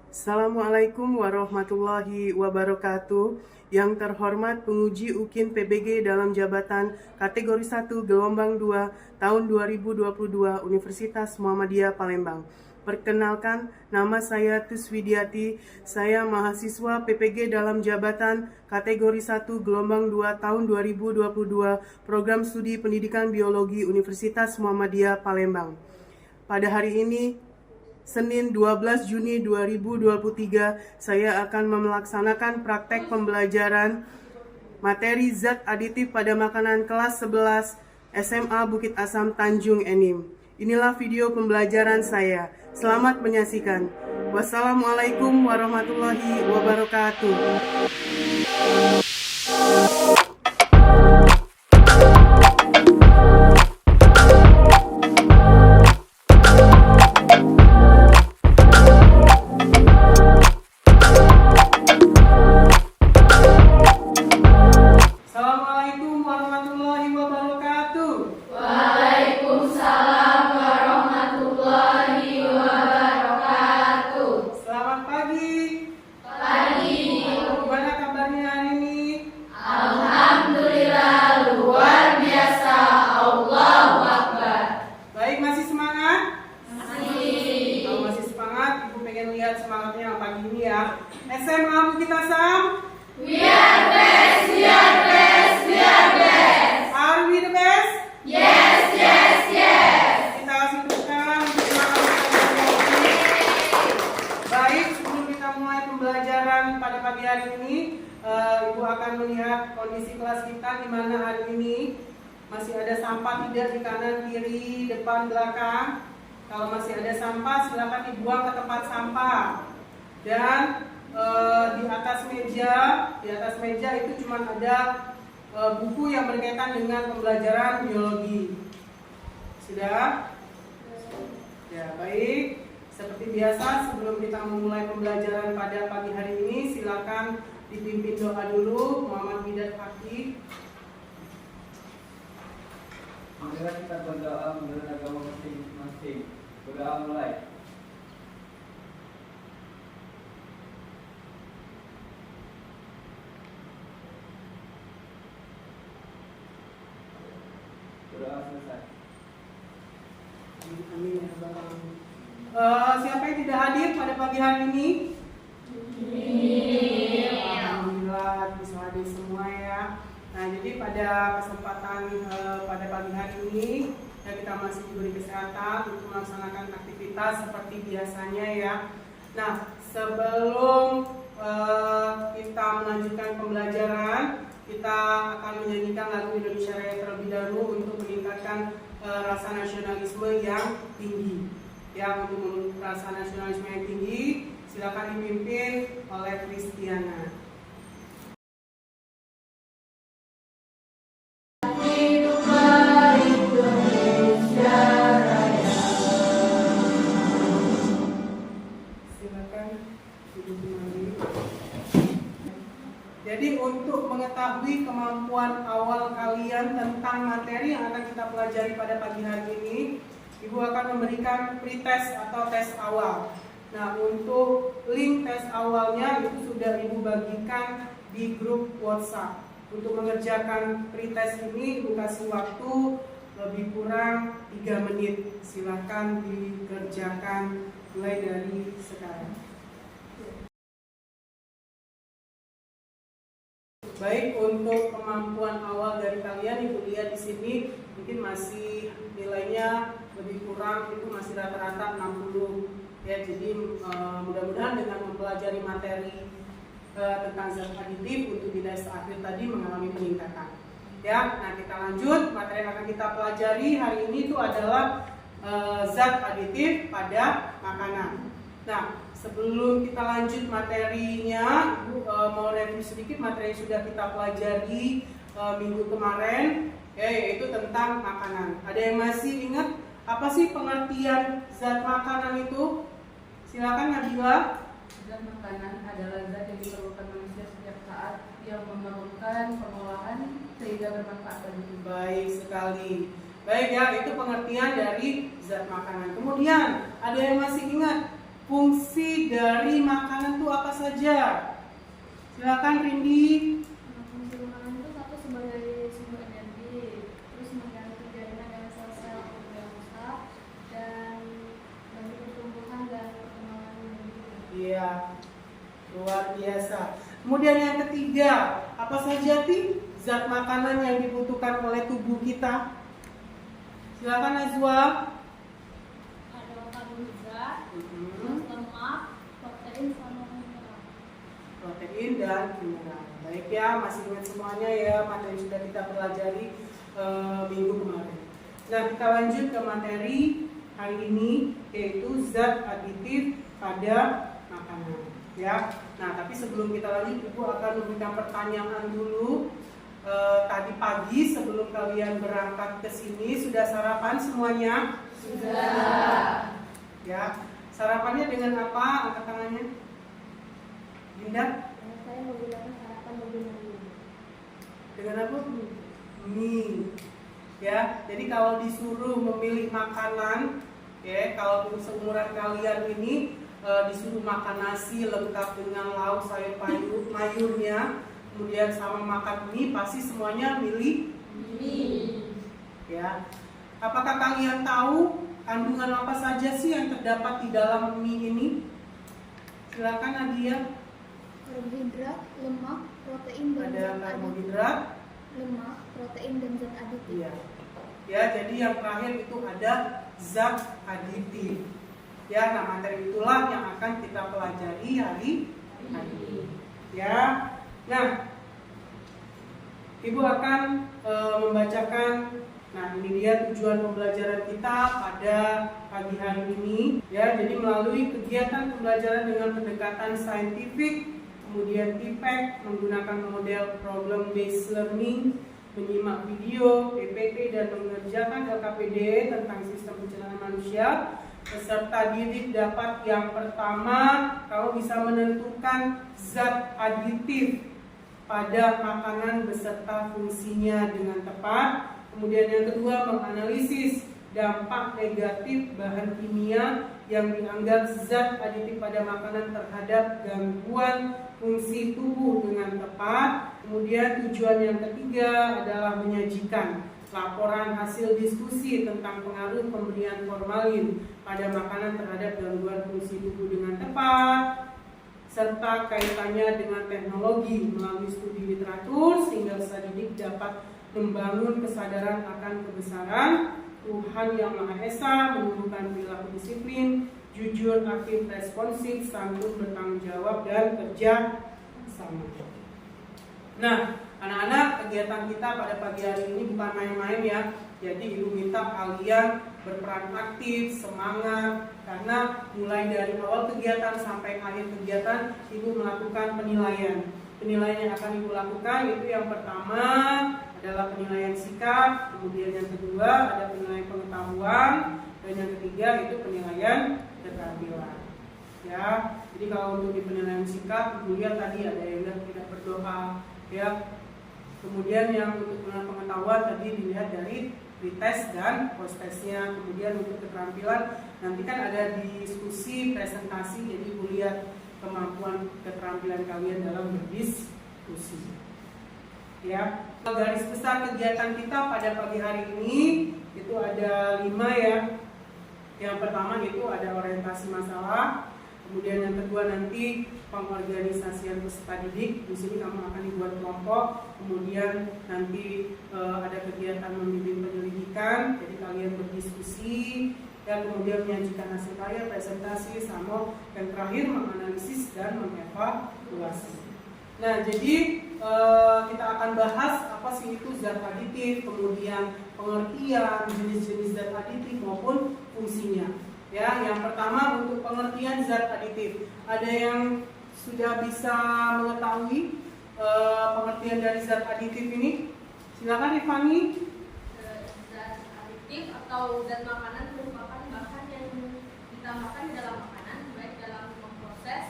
Assalamualaikum warahmatullahi wabarakatuh. Yang terhormat penguji UKIN PBG dalam jabatan kategori 1 gelombang 2 tahun 2022 Universitas Muhammadiyah Palembang. Perkenalkan, nama saya Tuswidiati. Saya mahasiswa PPG dalam jabatan kategori 1 gelombang 2 tahun 2022 Program Studi Pendidikan Biologi Universitas Muhammadiyah Palembang. Pada hari ini, Senin 12 Juni 2023, saya akan melaksanakan praktek pembelajaran materi zat aditif pada makanan kelas 11 SMA Bukit Asam Tanjung Enim. Inilah video pembelajaran saya. Selamat menyaksikan. Wassalamualaikum warahmatullahi wabarakatuh. Assalamualaikum warahmatullahi wabarakatuh. Waalaikumsalam warahmatullahi wabarakatuh. Selamat pagi. Pagi. Gimana kabarnya hari ini? Alhamdulillah luar biasa. Allahu Akbar. Baik, masih semangat? Masih. Kalau masih semangat, Ibu pengen lihat semangatnya pagi ini ya. SMA Bukit Asam. We are best, we are best, we are best. Are we the best? Yes, yes, yes. Kita kasih tepuk tangan untuk semangat kita. Baik, sebelum kita mulai pembelajaran pada pagi hari ini, Ibu akan melihat kondisi kelas kita di mana hari ini masih ada sampah tidak di kanan, kiri, depan, belakang. Kalau masih ada sampah, silakan dibuang ke tempat sampah. Dan di atas meja itu cuma ada buku yang berkaitan dengan pembelajaran biologi. Sudah? Ya, baik. Seperti biasa, sebelum kita memulai pembelajaran pada pagi hari ini, silakan dipimpin doa dulu. Muhammad Hidat Haki. Marilah kita berdoa menurut agama masing-masing. Berdoa mulai. Berdoa selesai. Amin ya Rabbal Alamin. Siapa yang tidak hadir pada pagi hari ini? Alhamdulillah bisa hadir semua ya. Nah, jadi pada kesempatan pada pagi hari ini ya, kita masih diberi kesehatan untuk melaksanakan aktivitas seperti biasanya ya. Nah, sebelum kita melanjutkan pembelajaran, kita akan menyanyikan lagu Indonesia Raya terlebih dahulu untuk meningkatkan rasa nasionalisme yang tinggi. Ya, untuk rasa nasionalisme yang tinggi, silakan dipimpin oleh Kristiana. Jadi untuk mengetahui kemampuan awal kalian tentang materi yang akan kita pelajari pada pagi hari ini, Ibu akan memberikan pretest atau tes awal. Nah, untuk link tes awalnya itu sudah Ibu bagikan di grup WhatsApp. Untuk mengerjakan pretest ini, Ibu kasih waktu lebih kurang 3 menit. Silakan dikerjakan mulai dari sekarang. Baik, untuk kemampuan awal dari kalian, Ibu lihat di sini mungkin masih nilainya lebih kurang, itu masih rata-rata 60 ya. Jadi mudah-mudahan dengan mempelajari materi tentang zat aditif untuk di tes akhir tadi mengalami peningkatan ya. Nah, kita lanjut. Materi yang akan kita pelajari hari ini itu adalah zat aditif pada makanan. Nah, sebelum kita lanjut materinya, mau review sedikit materi yang sudah kita pelajari minggu kemarin, yaitu tentang makanan. Ada yang masih ingat apa sih pengertian zat makanan itu? Silakan Nabila. Zat makanan adalah zat yang diperlukan manusia setiap saat yang memerlukan pengolahan sehingga bermanfaat bagi tubuh. Baik sekali. Baik ya, itu pengertian dari zat makanan. Kemudian ada yang masih ingat fungsi dari makanan itu apa saja? Silakan Rindi. Fungsi makanan itu satu sebagai sumber energi, terus mengganti jaringan dengan sel-sel yang rusak dan bagi pertumbuhan dan perkembangan tubuh. Iya, luar biasa. Kemudian yang ketiga, apa saja sih zat makanan yang dibutuhkan oleh tubuh kita? Silakan Azwa. Ada karbohidrat, terus lemak, protein, sama mineral. Protein dan mineral. Baik ya, masih ingat semuanya ya materi yang sudah kita pelajari minggu kemarin. Nah, kita lanjut ke materi hari ini, yaitu zat aditif pada makanan. Ya, nah tapi sebelum kita lanjut, Ibu akan memberikan pertanyaan dulu. Tadi pagi sebelum kalian berangkat ke sini sudah sarapan semuanya? Sudah. Ya, sarapannya dengan apa? Angkat tangannya. Dinda? Saya menggunakan sarapan menggunakan mie. Dengan apa? Mie. Ya, jadi kalau disuruh memilih makanan, ya, kalau seumuran kalian ini disuruh makan nasi lengkap dengan lauk sayur mayurnya, kemudian sama makan mie, pasti semuanya milih Mie. ya. Apakah kalian tahu kandungan apa saja sih yang terdapat di dalam mie ini? Silakan Nadia. Karbohidrat, lemak, protein, dan Ada zat aditif. karbohidrat. Lemak, protein, dan zat aditif. Iya. Ya, jadi yang terakhir itu ada zat aditif. Ya, nah materi itulah yang akan kita pelajari hari ini. Ya. Nah, Ibu akan membacakan. Nah, ini dia tujuan pembelajaran kita pada pagi hari ini. Ya, jadi melalui kegiatan pembelajaran dengan pendekatan saintifik, kemudian TPEC menggunakan model problem based learning, menyimak video, PPT, dan mengerjakan LKPD tentang sistem pencernaan manusia. Peserta didik dapat yang pertama, kalau bisa menentukan zat aditif pada makanan beserta fungsinya dengan tepat. Kemudian yang kedua, menganalisis dampak negatif bahan kimia yang dianggap zat aditif pada makanan terhadap gangguan fungsi tubuh dengan tepat. Kemudian tujuan yang ketiga adalah menyajikan laporan hasil diskusi tentang pengaruh pemberian formalin pada makanan terhadap gangguan fungsi tubuh dengan tepat, serta kaitannya dengan teknologi melalui studi literatur sehingga peserta didik dapat membangun kesadaran akan kebesaran Tuhan Yang Maha Esa, menumbuhkan perilaku disiplin, jujur, aktif, responsif, santun, bertanggung jawab, dan kerja sama. Nah, anak-anak, kegiatan kita pada pagi hari ini bukan main-main ya. Jadi Ibu minta kalian berperan aktif, semangat, karena mulai dari awal kegiatan sampai akhir kegiatan Ibu melakukan penilaian. Penilaian yang akan Ibu lakukan itu yang pertama adalah penilaian sikap, kemudian yang kedua ada penilaian pengetahuan, dan yang ketiga itu penilaian keterampilan. Ya, jadi kalau untuk di penilaian sikap, Ibu lihat tadi ada yang tidak berdoa, ya. Kemudian yang untuk penilaian pengetahuan tadi dilihat dari pretest dan post-testnya. Kemudian untuk keterampilan nanti kan ada diskusi presentasi, jadi Ibu lihat kemampuan keterampilan kalian dalam berdiskusi. Ya, garis besar kegiatan kita pada pagi hari ini itu ada 5 ya. Yang pertama itu ada orientasi masalah. Kemudian yang kedua nanti pengorganisasian peserta didik. Di sini kamu akan dibuat kelompok. Kemudian nanti ada kegiatan membimbing penyelidikan. Jadi kalian berdiskusi. Dan kemudian menyajikan hasil karya, presentasi, sama yang terakhir menganalisis dan mengevaluasi. Nah, jadi kita akan bahas apa sih itu zat aditif, kemudian pengertian jenis-jenis zat aditif maupun fungsinya. Ya, yang pertama untuk pengertian zat aditif. Ada yang sudah bisa mengetahui pengertian dari zat aditif ini? Silakan Rifani. Zat aditif atau zat makanan merupakan bahan yang ditambahkan di dalam makanan, baik dalam memproses,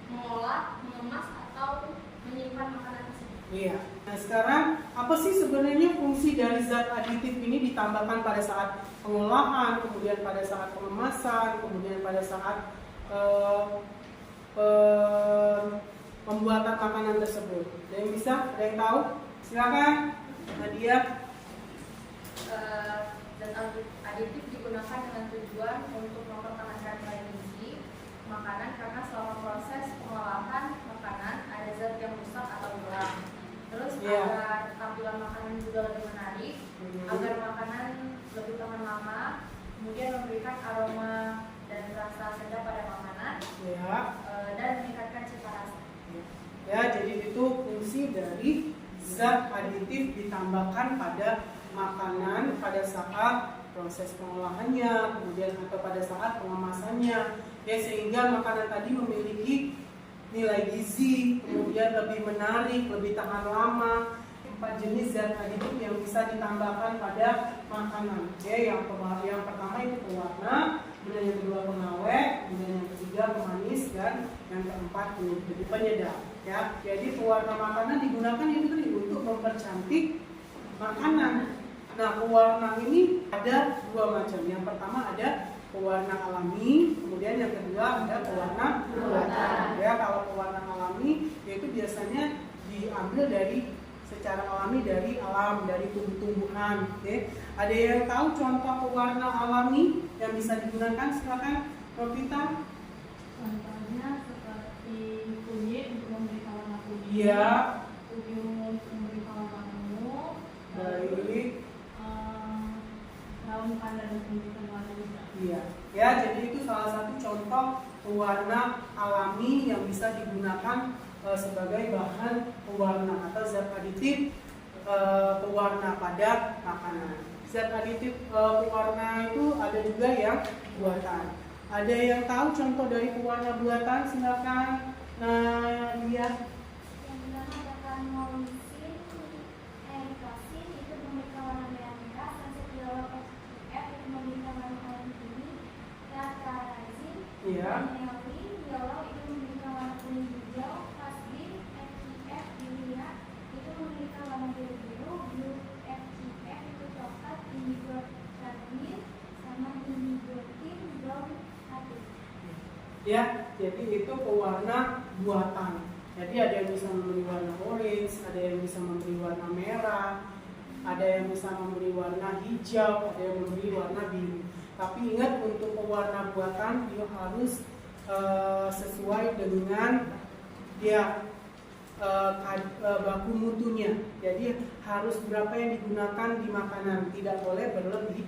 mengolah, mengemas, atau menyimpan makanan tersebut. Iya. Nah, sekarang Apa sih sebenarnya fungsi dari zat aditif ini ditambahkan pada saat pengolahan, kemudian pada saat pengemasan, kemudian pada saat pembuatan makanan tersebut? Ada yang bisa? Ada yang tahu? Silakan, Nadia. Zat aditif digunakan dengan tujuan untuk mempertahankan nilai gizi makanan karena selama proses pengolahan makanan ada zat yang rusak atau hilang. Terus agar tampilan makanan juga lebih menarik, agar makanan lebih tahan lama, kemudian memberikan aroma dan rasa sedap pada makanan, dan meningkatkan cita rasa. Ya, jadi itu fungsi dari zat aditif ditambahkan pada makanan pada saat proses pengolahannya, kemudian atau pada saat pengemasannya, ya, sehingga makanan tadi memiliki nilai gizi, kemudian lebih menarik, lebih tahan lama. 4 jenis zat aditif yang bisa ditambahkan pada makanan. Ya, yang pertama itu pewarna, kemudian yang kedua pengawet, kemudian yang ketiga pemanis, dan yang keempat penyedap. Ya, jadi pewarna makanan digunakan itu untuk mempercantik makanan. Nah, pewarna ini ada 2 macam. Yang pertama ada pewarna alami, kemudian yang kedua ada pewarna buatan. Ya, kalau pewarna alami yaitu biasanya diambil secara alami dari alam, dari tumbuh-tumbuhan. Okay. Ada yang tahu contoh pewarna alami yang bisa digunakan? Silakan, Novita. Contohnya seperti kunyit untuk memberikan warna kuning. Iya. Untuk memberikan warna ungu. Baik. Daun pandan untuk memberikan warna juga. Iya. Ya, jadi itu salah satu contoh pewarna alami yang bisa digunakan sebagai bahan pewarna atau zat aditif pewarna pada makanan. Zat aditif pewarna itu ada juga yang buatan. Ada yang tahu contoh dari pewarna buatan? Silakan. Nah, dia. Yang pertama ada karnolisin, erikasin itu memberikan warna merah, sensitilol FF itu memberikan warna oranye kuning, tartarazin, neolin, yellow itu memberikan warna kuning hijau, plasmin, FGF, bilia itu memberikan warna biru, blue FGF itu coklat, indigo cadmir, sama indigo tim, brown putih. Ya, jadi itu pewarna buatan. Jadi ada yang bisa memberi warna orange, ada yang bisa memberi warna merah, ada yang bisa memberi warna hijau, ada yang memberi warna biru. Tapi ingat, untuk pewarna buatan dia harus sesuai dengan dia baku mutunya. Jadi harus berapa yang digunakan di makanan, tidak boleh berlebih.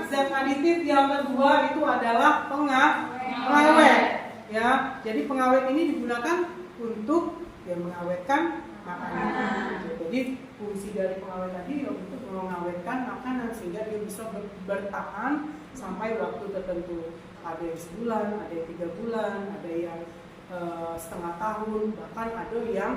Zat aditif yang kedua itu adalah pengawet. Ya, jadi pengawet ini digunakan untuk mengawetkan makanan. Jadi fungsi dari pengawet tadi untuk mengawetkan makanan sehingga dia bisa bertahan sampai waktu tertentu. Ada yang sebulan, ada yang 3 bulan, ada yang setengah tahun, bahkan ada yang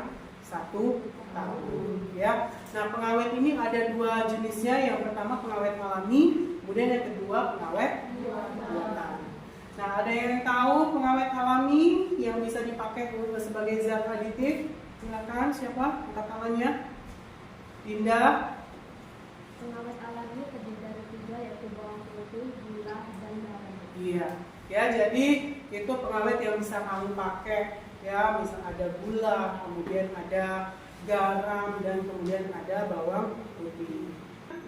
1 tahun. Ya. Nah, pengawet ini ada 2 jenisnya. Yang pertama pengawet alami, kemudian yang kedua pengawet buatan. Nah, ada yang tahu pengawet alami yang bisa dipakai sebagai zat aditif? Silakan, siapa? Angkat tangannya. Dinda. Pengawet alami terdiri dari 3 yaitu bawang putih, gula, dan garam. Iya. Ya, jadi itu pengawet yang bisa kamu pakai. Ya, bisa ada gula, kemudian ada garam, dan kemudian ada bawang putih.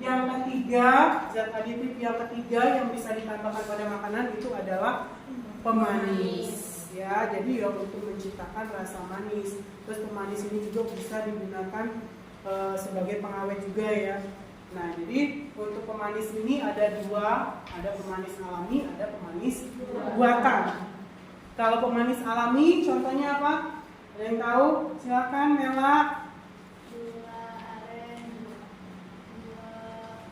Yang ketiga, zat aditif yang ketiga yang bisa ditambahkan pada makanan itu adalah pemanis. Ya, jadi untuk menciptakan rasa manis. Terus pemanis ini juga bisa digunakan sebagai pengawet juga ya. Nah, jadi untuk pemanis ini ada 2, ada pemanis alami, ada pemanis buatan. Kalau pemanis alami contohnya apa? Ada yang tahu? Silakan, Mela. Gula aren, gula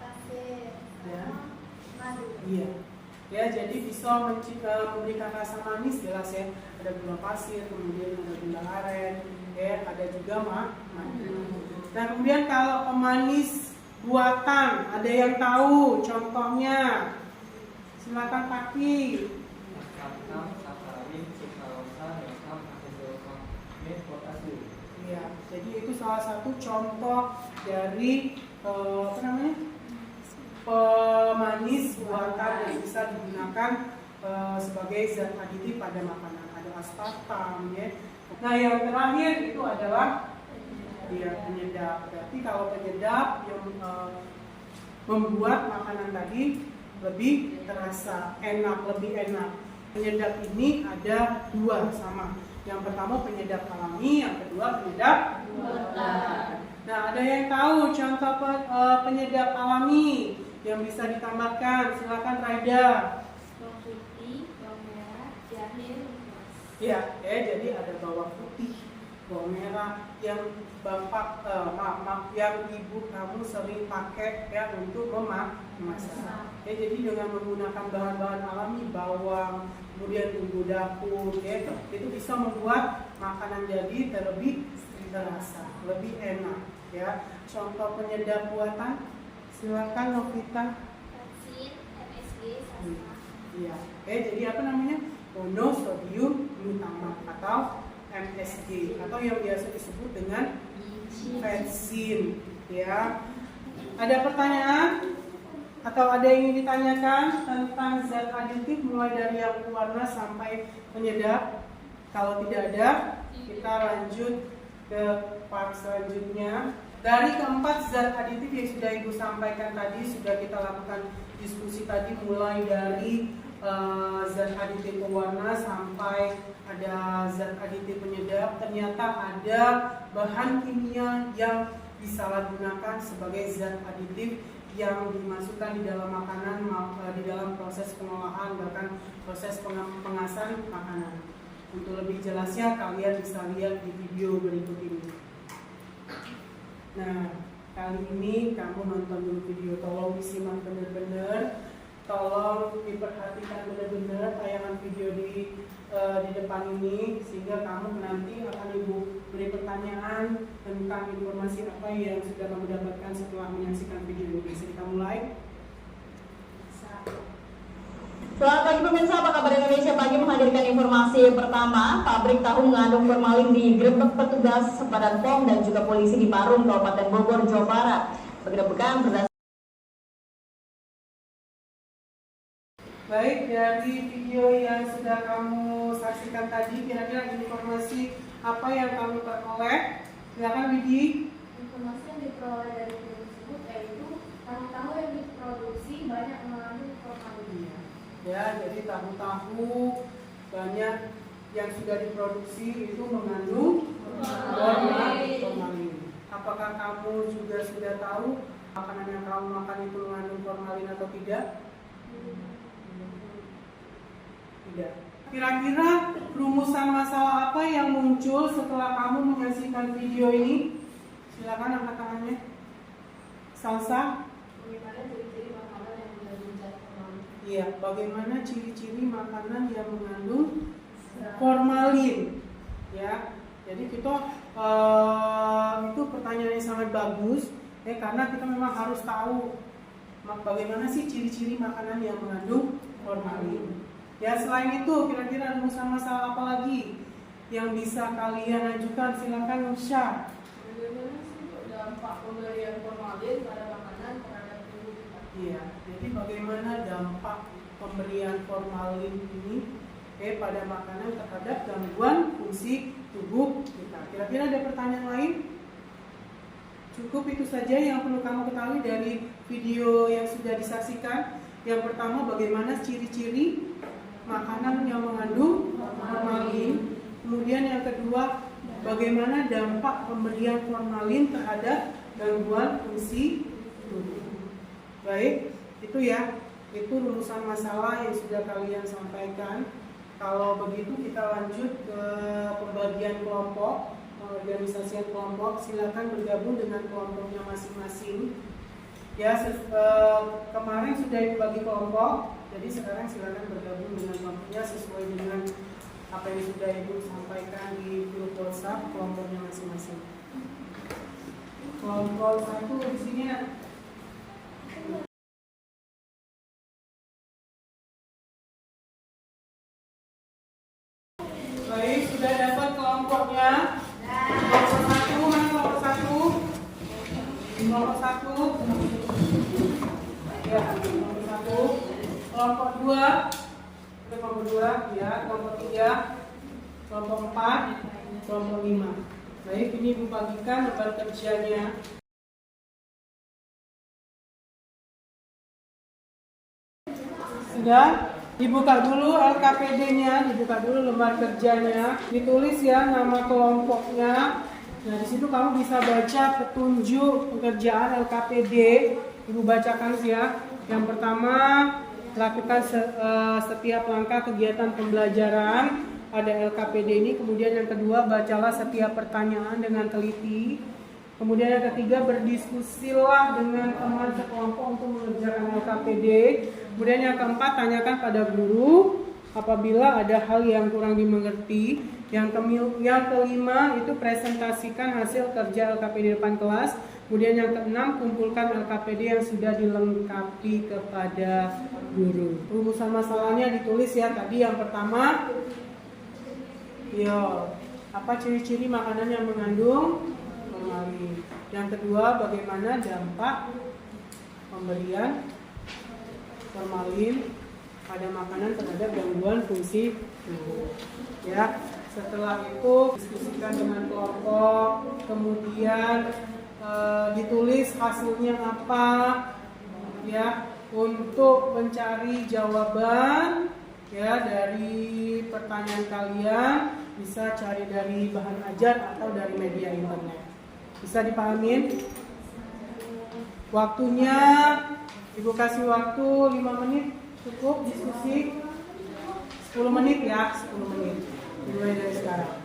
pasir, Ya. madu. Iya. Ya, jadi bisa memberikan rasa manis jelas ya. Ada gula pasir, kemudian ada gula aren, ya, ada juga madu. Nah, kemudian kalau pemanis buatan, ada yang tahu contohnya? Silakan Paki. Asam, sakarin, sukrosa, asam, asetil, potasium. Iya, jadi itu salah satu contoh dari pemanis buatan yang bisa digunakan sebagai zat aditif pada makanan. Ada aspartam, ya. Nah, yang terakhir itu adalah penyedap. Berarti kalau penyedap yang membuat makanan tadi lebih terasa enak, lebih enak. Penyedap ini ada dua sama. Yang pertama penyedap alami, yang kedua penyedap buatan. Nah, ada yang tahu contoh penyedap alami yang bisa ditambahkan? Silakan Raida. Bawang putih, bawang merah, jahe, lengkuas. Ya, jadi ada bawang putih, bawang merah yang yang ibu kamu sering pakai ya untuk memasak. Jadi dengan menggunakan bahan-bahan alami, bawang, kemudian bumbu dapur, ya, itu bisa membuat makanan jadi terlebih terasa, lebih enak. Ya, contoh penyedap buatan, silakan Novita. Vaksin, MSG, Sasma. Iya, jadi apa namanya? Monosodium glutamate atau MSG atau yang biasa disebut dengan vaksin. Ya, ada pertanyaan atau ada yang ingin ditanyakan tentang zat aditif mulai dari yang warna sampai penyedap? Kalau tidak ada, kita lanjut ke part selanjutnya. Dari keempat zat aditif yang sudah Ibu sampaikan tadi, sudah kita lakukan diskusi tadi mulai dari zat aditif pewarna sampai ada zat aditif penyedap. Ternyata ada bahan kimia yang disalahgunakan sebagai zat aditif yang dimasukkan di dalam makanan, di dalam proses pengolahan, bahkan proses pengasan makanan. Untuk lebih jelasnya kalian bisa lihat di video berikut ini. Nah, kali ini kamu nonton dulu video, tolong disimak benar-benar, tolong diperhatikan benar-benar tayangan video di depan ini, sehingga kamu nanti akan Ibu beri pertanyaan tentang informasi apa yang sudah kamu dapatkan setelah menyaksikan video ini. Bisa kita mulai? Selamat pagi pemirsa, apa kabar? Indonesia Pagi menghadirkan informasi pertama. Pabrik tahu mengandung formalin digerebek petugas Badan POM dan juga polisi di Parung, Kabupaten Bogor, Jawa Barat. Penggerebekan berdasarkan. Baik, dari video yang sudah kamu saksikan tadi, kira-kira informasi apa yang kamu peroleh? Silakan Widi. Informasi yang diperoleh dari video tersebut yaitu tahu-tahu yang diproduksi banyak mengandung formalin. Ya, jadi tahu-tahu banyak yang sudah diproduksi itu mengandung formalin. Apakah kamu juga sudah tahu makanan yang kamu makan itu mengandung formalin atau tidak? Tidak. Kira-kira rumusan masalah apa yang muncul setelah kamu menyaksikan video ini? Silakan angkat tangannya. Salsa? Bagaimana ciri-ciri makanan yang mengandung zat formalin? Iya, bagaimana ciri-ciri makanan yang mengandung formalin? Ya, jadi kita itu pertanyaan yang sangat bagus, karena kita memang harus tahu bagaimana sih ciri-ciri makanan yang mengandung formalin. Ya, selain itu kira-kira rumusan masalah apa lagi yang bisa kalian ajukan? Silakan Nusya. Bagaimana sih dampak pemberian formalin pada makanan terhadap tubuh kita? Iya, jadi bagaimana dampak pemberian formalin ini pada makanan terhadap gangguan fungsi tubuh kita. Kira-kira ada pertanyaan lain? Cukup itu saja yang perlu kamu ketahui dari video yang sudah disaksikan. Yang pertama, bagaimana ciri-ciri makanan yang mengandung formalin. Kemudian yang kedua, bagaimana dampak pemberian formalin terhadap gangguan fungsi tubuh. Baik, itu ya, itu rumusan masalah yang sudah kalian sampaikan. Kalau begitu kita lanjut ke pembagian kelompok, organisasi kelompok. Silakan bergabung dengan kelompoknya masing-masing. Ya, kemarin sudah dibagi kelompok, jadi sekarang silakan bergabung dengan kelompoknya sesuai dengan apa yang sudah Ibu sampaikan di grup WhatsApp kelompoknya masing-masing. Kelompok 1 di sini. Baik, sudah dapat kelompoknya. Kelompok kelompok 2, kelompok 2 ya, kelompok 3, kelompok 4, kelompok 5. Baik, ini Ibu bagikan lembar kerjanya. Sudah? Dibuka dulu LKPD-nya, dibuka dulu lembar kerjanya, ditulis ya nama kelompoknya. Nah, di situ kamu bisa baca petunjuk pekerjaan LKPD. Ibu bacakan ya. Yang pertama, lakukan setiap langkah kegiatan pembelajaran pada LKPD ini. Kemudian yang kedua, bacalah setiap pertanyaan dengan teliti. Kemudian yang ketiga, berdiskusilah dengan teman sekelompok untuk mengerjakan LKPD. Kemudian yang keempat, tanyakan pada guru apabila ada hal yang kurang dimengerti. Yang kelima itu presentasikan hasil kerja LKPD depan kelas. Kemudian yang keenam, kumpulkan LKPD yang sudah dilengkapi kepada guru. Rumusan masalahnya ditulis ya tadi. Yang pertama, apa ciri-ciri makanan yang mengandung formalin. Yang kedua, bagaimana dampak pemberian formalin pada makanan terhadap gangguan fungsi tubuh. Ya, setelah itu diskusikan dengan kelompok, kemudian ditulis hasilnya apa, ya, untuk mencari jawaban ya dari pertanyaan kalian. Bisa cari dari bahan ajar atau dari media internet. Bisa dipahamin? Waktunya Ibu kasih waktu 5 menit, cukup diskusi 10 menit ya, 10 menit mulai dari sekarang.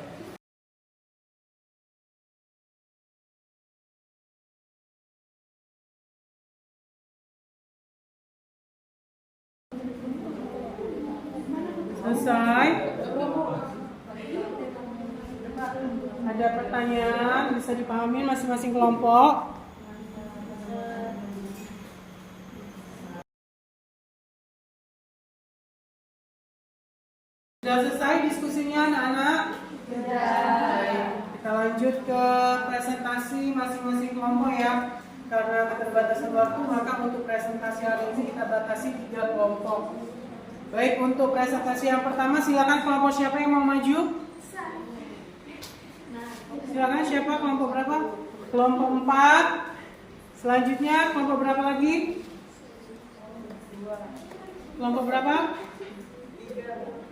Selesai? Ada pertanyaan, bisa dipahami masing-masing kelompok? Sudah selesai diskusinya anak-anak? Sudah. Kita lanjut ke presentasi masing-masing kelompok ya. Karena keterbatasan waktu, maka untuk presentasi hari ini kita batasi 3 kelompok. Baik, untuk presentasi yang pertama silakan kelompok siapa yang mau maju? Silakan, siapa? Kelompok berapa? Kelompok 4. Selanjutnya kelompok berapa lagi? Kelompok berapa?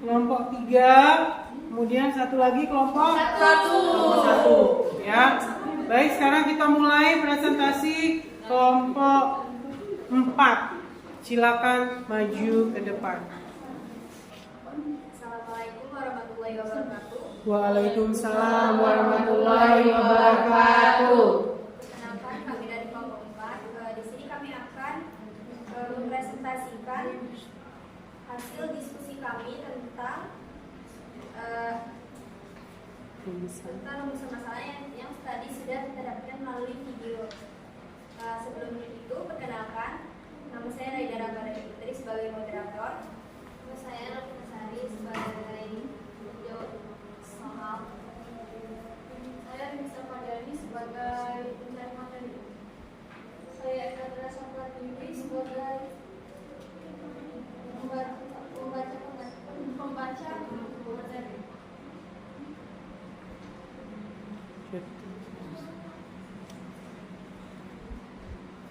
Kelompok 3. Kemudian satu lagi kelompok 1. Ya. Baik, sekarang kita mulai presentasi kelompok 4. Silakan maju ke depan. Assalamualaikum warahmatullahi wabarakatuh. Waalaikumsalam warahmatullahi wabarakatuh. Kenalkan, kami dari kelompok 4. Di sini kami akan mempresentasikan hasil diskusi kami tentang rumusan masalah yang tadi sudah kita dapatkan melalui video. Sebelum itu, perkenalkan, nama saya Raida Rambara Putri sebagai moderator. Nama saya Raffi Sari sebagai jawab soal. Saya Nisa Padani sebagai pencari materi. Saya Eka Terasa Pratini sebagai pembaca materi.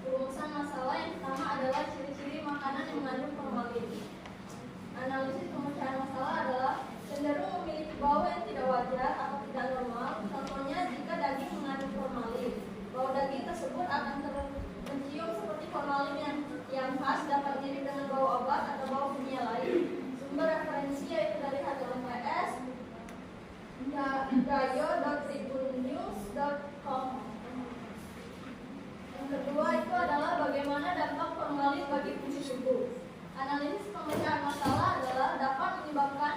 Rumusan masalah yang pertama adalah ciri-ciri makanan yang mengandung formalin. Analisis pemecahan masalah adalah cenderung memiliki bau yang tidak wajar atau tidak normal. Contohnya jika daging mengandung formalin, bau daging tersebut akan mencium seperti formalin yang khas, dapat mirip dengan bau obat atau bau kimia lain. Sumber referensi yaitu dari HTML, gayo.tribunnews.com. Yang kedua itu adalah bagaimana dampak formalin bagi fungsi tubuh. Analisis pemecahan masalah adalah dapat menyebabkan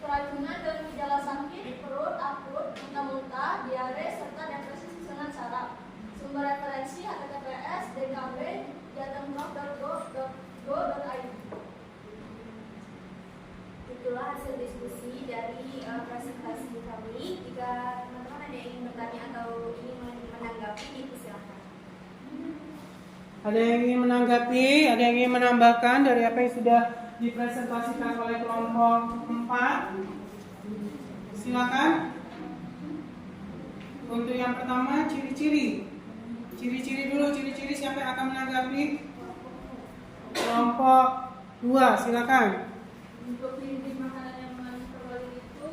keracunan dan gejala sakit perut akut, muntah-muntah, diare, serta depresi susunan saraf. Sumber referensi https dkb.jatemprof.go.id. Itulah hasil diskusi dari presentasi kami. Jika teman-teman ada yang ingin bertanya atau ingin menanggapi, silakan. Ada yang ingin menanggapi, ada yang ingin menambahkan dari apa yang sudah dipresentasikan oleh kelompok 4. Silakan. Untuk yang pertama, ciri-ciri. Ciri-ciri dulu, ciri-ciri siapa yang akan menanggapi? Kelompok 2, silakan. Untuk ciri makanan yang mengandung formalin itu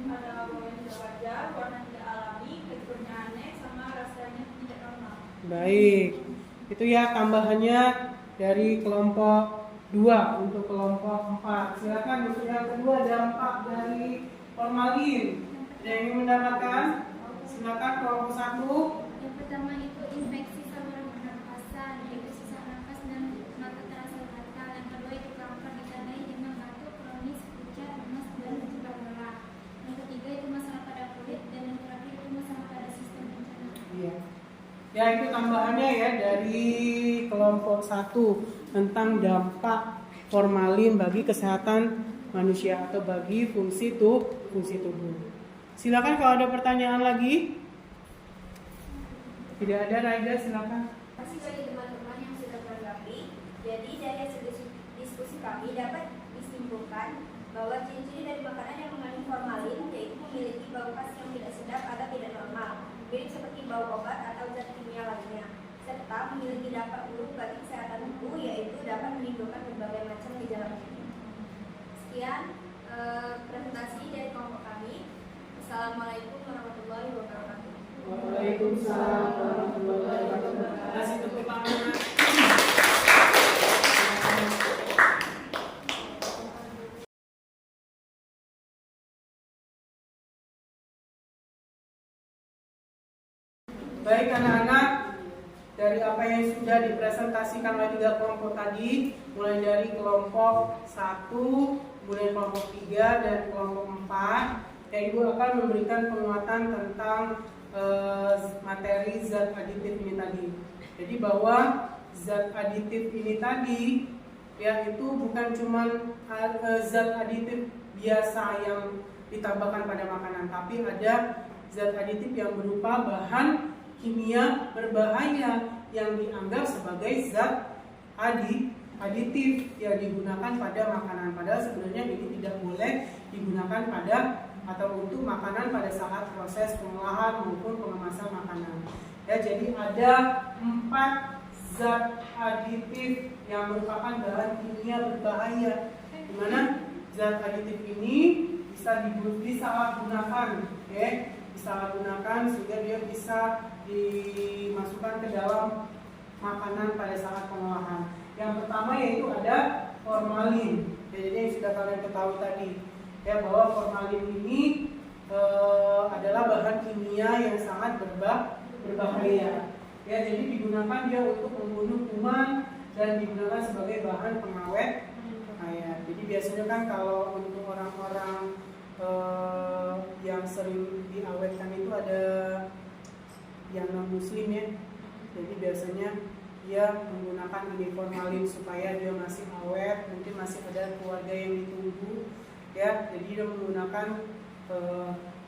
ada bau yang tidak wajar, warna tidak alami, teksturnya aneh, sama rasanya tidak normal. Baik, itu ya tambahannya dari kelompok 2 untuk kelompok 4. Silakan untuk yang kedua, dampak dari formalin. Ada yang ingin mendapatkan? Silakan kelompok 1. Yang pertama itu infeksi saluran pernapasan, yaitu sesak nafas dan mata terasa gatal. Yang kedua itu kanker ditandai dengan batuk kronis, pucat, lemas, dan juga lelah. Yang ketiga itu masalah pada kulit, dan yang terakhir itu masalah pada sistem pencernaan. Iya. Ya, itu tambahannya ya dari kelompok 1 tentang dampak formalin bagi kesehatan manusia atau bagi fungsi tubuh. Silakan kalau ada pertanyaan lagi. Tidak ada, Raida, silakan. Terima kasih bagi teman-teman yang sudah menanggapi. Jadi dari hasil diskusi kami dapat disimpulkan bahwa ciri-ciri dari makanan yang mengandung formalin yaitu memiliki bau khas yang tidak sedap atau tidak normal, mirip seperti bau obat atau zat kimia lainnya, serta memiliki dampak buruk bagi kesehatan tubuh, yaitu dapat menimbulkan berbagai macam gejala penyakit. Sekian presentasi dari kelompok kami. Assalamualaikum warahmatullahi wabarakatuh. Waalaikumsalam warahmatullahi wabarakatuh. Kasih tepuk tangan. Baik anak-anak, dari apa yang sudah dipresentasikan oleh 3 kelompok tadi, mulai dari kelompok 1, kemudian kelompok 3 dan kelompok 4, ya Ibu akan memberikan penguatan tentang materi zat aditif ini tadi. Jadi bahwa zat aditif ini tadi ya itu bukan cuma zat aditif biasa yang ditambahkan pada makanan, tapi ada zat aditif yang berupa bahan kimia berbahaya yang dianggap sebagai zat aditif yang digunakan pada makanan. Padahal sebenarnya ini tidak boleh digunakan pada atau untuk makanan pada saat proses pengolahan maupun pengemasan makanan. Ya, jadi ada 4 zat aditif yang merupakan bahan kimia berbahaya, di mana zat aditif ini bisa disalahgunakan, ya, disalahgunakan sehingga dia bisa dimasukkan ke dalam makanan pada saat pengolahan. Yang pertama yaitu ada formalin. Jadi yang sudah kalian ketahui tadi, ya, bahwa formalin ini adalah bahan kimia yang sangat berbahaya. Ya, jadi digunakan dia untuk membunuh kuman dan digunakan sebagai bahan pengawet. Ya, jadi biasanya kan kalau untuk orang-orang yang sering diawetkan itu ada yang non muslim ya. Jadi biasanya dia menggunakan ini formalin supaya dia masih awet, mungkin masih ada keluarga yang ditunggu. Ya, jadi dia menggunakan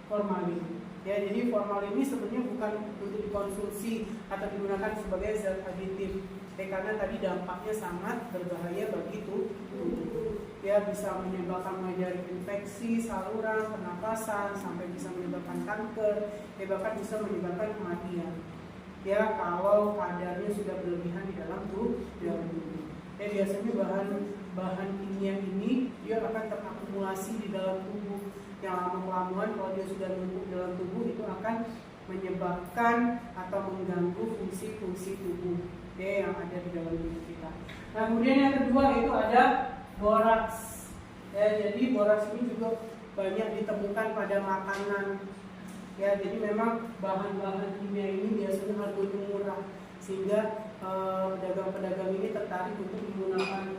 formalin. Ya, jadi formalin ini sebenarnya bukan untuk dikonsumsi atau digunakan sebagai zat aditif. Karena tadi dampaknya sangat berbahaya bagi tubuh. Ya, bisa menyebabkan mulai dari infeksi saluran pernapasan sampai bisa menyebabkan kanker, bahkan bisa menyebabkan kematian. Ya, kalau kadarnya sudah berlebihan di dalam tubuh. Ya, biasanya bahan kimia ini dia akan terakumulasi di dalam tubuh. Yang lama-kelamaan kalau dia sudah numpuk dalam tubuh itu akan menyebabkan atau mengganggu fungsi-fungsi tubuh yang ada di dalam tubuh kita. Nah, kemudian yang kedua itu ada boraks. Ya, jadi boraks ini juga banyak ditemukan pada makanan. Ya, jadi memang bahan-bahan kimia ini biasanya harganya murah sehingga pedagang-pedagang ini tertarik untuk menggunakan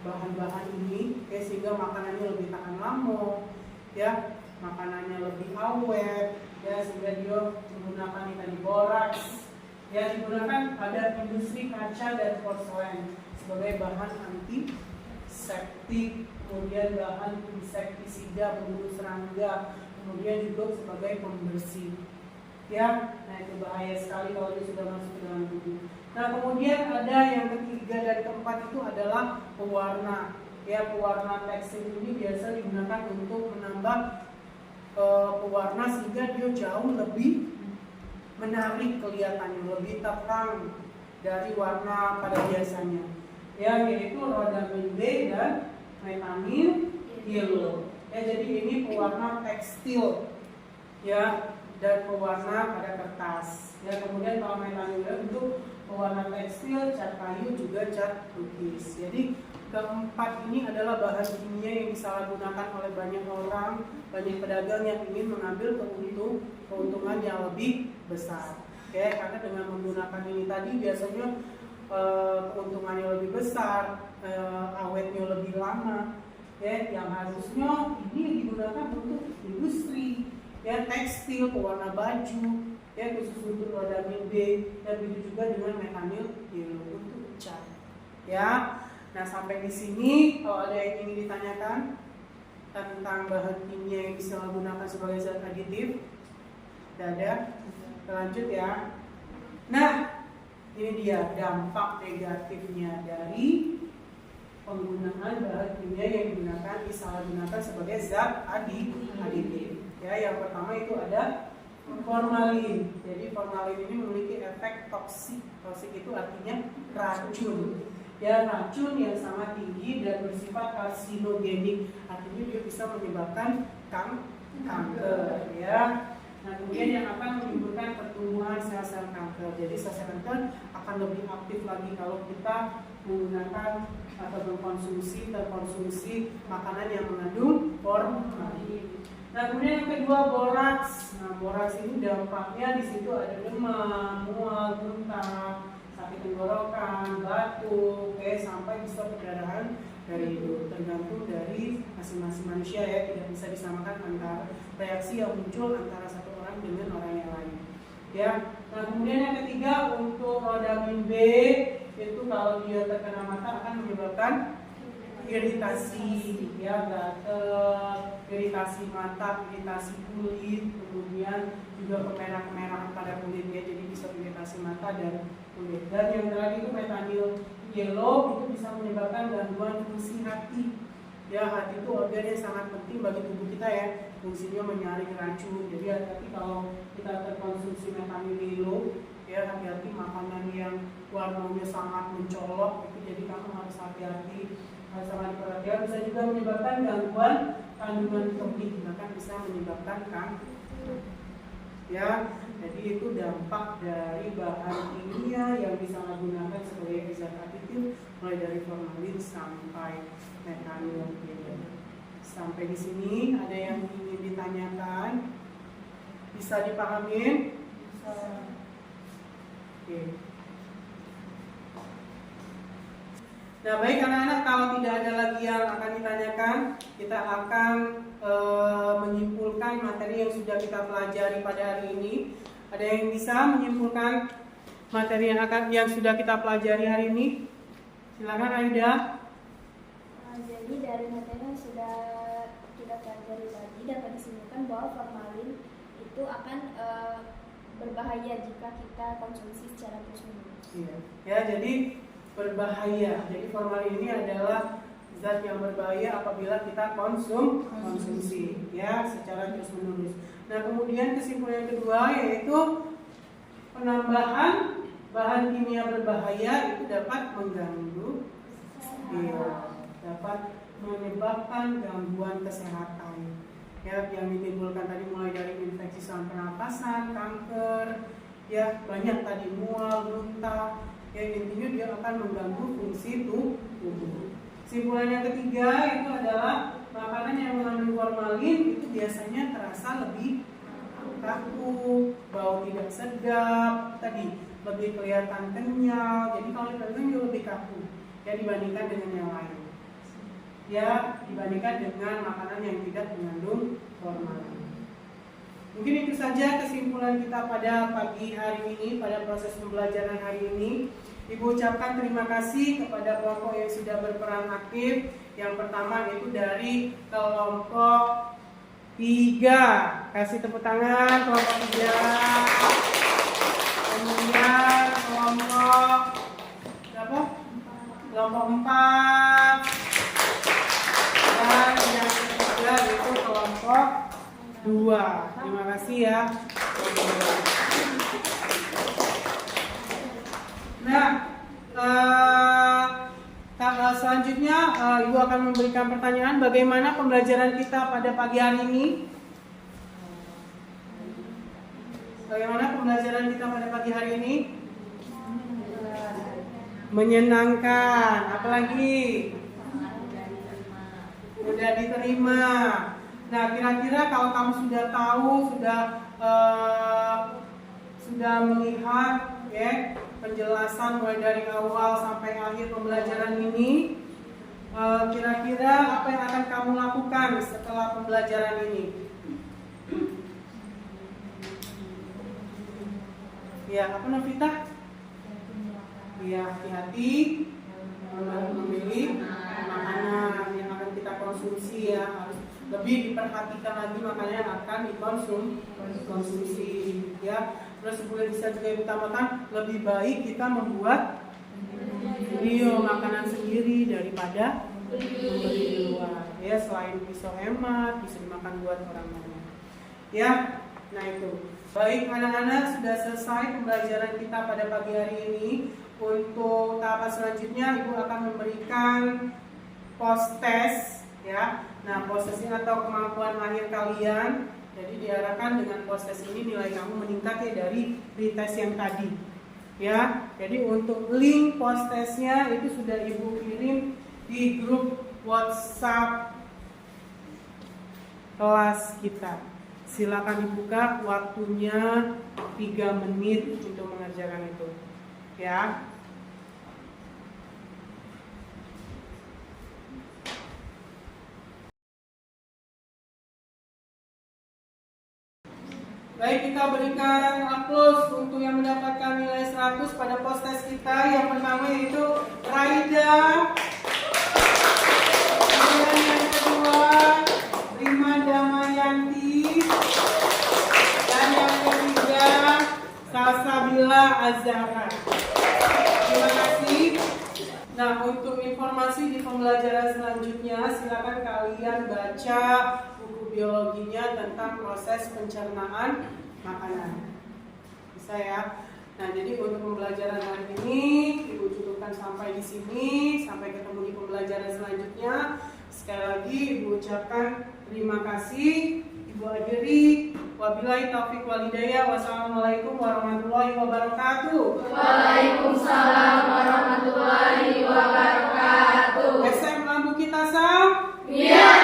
bahan-bahan ini, sehingga makanannya lebih tahan lama, ya, makanannya lebih awet, ya, sehingga dia menggunakan ini tadi boraks. Ya, digunakan pada industri kaca dan porselen sebagai bahan antiseptik, kemudian bahan insektisida pembunuh serangga, kemudian juga sebagai pembersih. Ya, nah itu bahaya sekali kalau dia sudah masuk ke dalam tubuh. Nah, kemudian ada yang ketiga dan keempat itu adalah pewarna. Ya, pewarna tekstil ini biasa digunakan untuk menambah pewarna sehingga dia jauh lebih menarik kelihatannya, lebih terang dari warna pada biasanya. Ya, yaitu rhodamine B dan methyl yellow. Ya, jadi ini pewarna tekstil ya dan pewarna pada kertas. Ya, kemudian kalau methyl yellow untuk pewarna tekstil, cat kayu juga cat lukis. Jadi keempat ini adalah bahan kimia yang disalahgunakan oleh banyak orang, banyak pedagang yang ingin mengambil keuntungan yang lebih besar. Ya, karena dengan menggunakan ini tadi biasanya keuntungannya lebih besar, awetnya lebih lama. Ya, yang harusnya ini digunakan untuk industri, ya tekstil, pewarna baju, ya khusus untuk rhodamine B, dan begitu juga dengan methyl yellow untuk cat. Ya, nah sampai di sini kalau ada yang ingin ditanyakan tentang bahan kimia yang bisa digunakan sebagai zat aditif, tidak ada. Lanjut ya. Nah, ini dia dampak negatifnya dari penggunaan bahan kimia yang digunakan disalahgunakan sebagai zat aditif. Ya, yang pertama itu ada formalin. Jadi formalin ini memiliki efek toksik. Toksik itu artinya racun. Ya, racun yang sangat tinggi dan bersifat karsinogenik. Artinya dia bisa menyebabkan kanker. Ya. Nah, kemudian yang akan menimbulkan pertumbuhan sel-sel kanker. Jadi sel-sel kanker akan lebih aktif lagi kalau kita menggunakan atau terkonsumsi makanan yang mengandung formalin. Nah, kemudian yang kedua boraks. Nah, boraks ini dampaknya di situ ada demam, mual, muntah, sakit tenggorokan, batuk, sampai bisa perdarahan dari hidung. Tergantung dari masing-masing manusia ya, tidak bisa disamakan antara reaksi yang muncul antara satu orang dengan orang yang lain. Ya. Nah, kemudian yang ketiga untuk rhodamine B itu kalau dia terkena mata akan menyebabkan iritasi, ya gatal, iritasi mata, iritasi kulit, kemudian juga kemerah-kemerahan pada kulit ya, jadi bisa iritasi mata dan kulit. Dan yang terakhir itu methyl yellow itu bisa menyebabkan gangguan fungsi hati. Ya, hati itu organ yang sangat penting bagi tubuh kita ya, fungsinya menyaring racun. Jadi hati-hati kalau kita terkonsumsi methyl yellow, ya hati-hati makanan yang warnanya sangat mencolok itu, jadi kamu harus hati-hati. Sangat diperhatikan, bisa juga menyebabkan gangguan kandungan kemih, bahkan bisa menyebabkan kanker. Ya, jadi itu dampak dari bahan kimia yang disalahgunakan sebagai zat aditif, mulai dari formalin sampai methyl yellow. Sampai di sini ada yang ingin ditanyakan? Bisa dipahami? Oke. Nah, baik anak-anak, kalau tidak ada lagi yang akan ditanyakan, kita akan menyimpulkan materi yang sudah kita pelajari pada hari ini. Ada yang bisa menyimpulkan materi yang sudah kita pelajari hari ini? Silakan Aida. Jadi dari materi yang sudah kita pelajari tadi dapat disimpulkan bahwa formalin itu akan berbahaya jika kita konsumsi secara terus-menerus. Iya. Ya, jadi berbahaya. Jadi formalin ini adalah zat yang berbahaya apabila kita konsumsi ya secara terus-menerus. Nah, kemudian kesimpulan kedua yaitu penambahan bahan kimia berbahaya itu dapat mengganggu dapat menyebabkan gangguan kesehatan. Ya, yang ditimbulkan tadi mulai dari infeksi saluran pernapasan, kanker, ya banyak tadi mual, muntah. Ya, intinya dia akan mengganggu fungsi tubuh. Kesimpulan yang ketiga itu adalah makanan yang mengandung formalin itu biasanya terasa lebih kaku, bau tidak sedap, tadi lebih kelihatan kenyal. Jadi kalau kelihatan dia lebih kaku ya dibandingkan dengan yang lain. Ya, dibandingkan dengan makanan yang tidak mengandung formalin. Mungkin itu saja kesimpulan kita pada pagi hari ini, pada proses pembelajaran hari ini. Ibu ucapkan terima kasih kepada kelompok yang sudah berperan aktif. Yang pertama itu dari kelompok 3. Kasih tepuk tangan kelompok 3. Kemudian kelompok berapa? Kelompok 4. Dan yang ketiga itu kelompok 2. Terima kasih ya. Nah, selanjutnya Ibu akan memberikan pertanyaan bagaimana pembelajaran kita pada pagi hari ini. Bagaimana pembelajaran kita pada pagi hari ini? Menyenangkan. Apalagi? Mudah diterima. Nah, kira-kira kalau kamu sudah tahu, sudah melihat ya penjelasan mulai dari awal sampai akhir pembelajaran ini, kira-kira apa yang akan kamu lakukan setelah pembelajaran ini? Ya, apa Novita? Ya, hati-hati memilih makanan yang akan kita konsumsi ya, harus lebih diperhatikan lagi makanan yang akan dikonsumsi ya. Terus bisa juga ditambahkan lebih baik kita membuat video makanan sendiri daripada membeli di luar ya. Selain pisau hemat, bisa dimakan buat orang lain ya. Nah itu baik anak-anak, sudah selesai pembelajaran kita pada pagi hari ini. Untuk tahapan selanjutnya Ibu akan memberikan post test ya. Nah, post test ini atau kemampuan akhir kalian. Jadi diharapkan dengan post test ini nilai kamu meningkat ya dari pretest yang tadi. Ya. Jadi untuk link post testnya itu sudah Ibu kirim di grup WhatsApp kelas kita. Silakan dibuka, waktunya 3 menit untuk mengerjakan itu. Ya. Baik, kita berikan aplaus untuk yang mendapatkan nilai 100 pada post test kita. Yang pertama yaitu Raida. Kemudian yang kedua Rima Damayanti. Dan yang ketiga Salsabila Azhara. Terima kasih. Nah, untuk informasi di pembelajaran selanjutnya silakan kalian baca biologinya tentang proses pencernaan makanan. Bisa ya. Nah, jadi untuk pembelajaran hari ini Ibu cukupkan sampai di sini. Sampai ketemu di pembelajaran selanjutnya. Sekali lagi Ibu ucapkan terima kasih. Ibu akhiri. Wabillahi taufiq wal hidayah. Wassalamualaikum warahmatullahi wabarakatuh. Waalaikumsalam warahmatullahi wabarakatuh. SM lampu kita sam. Biar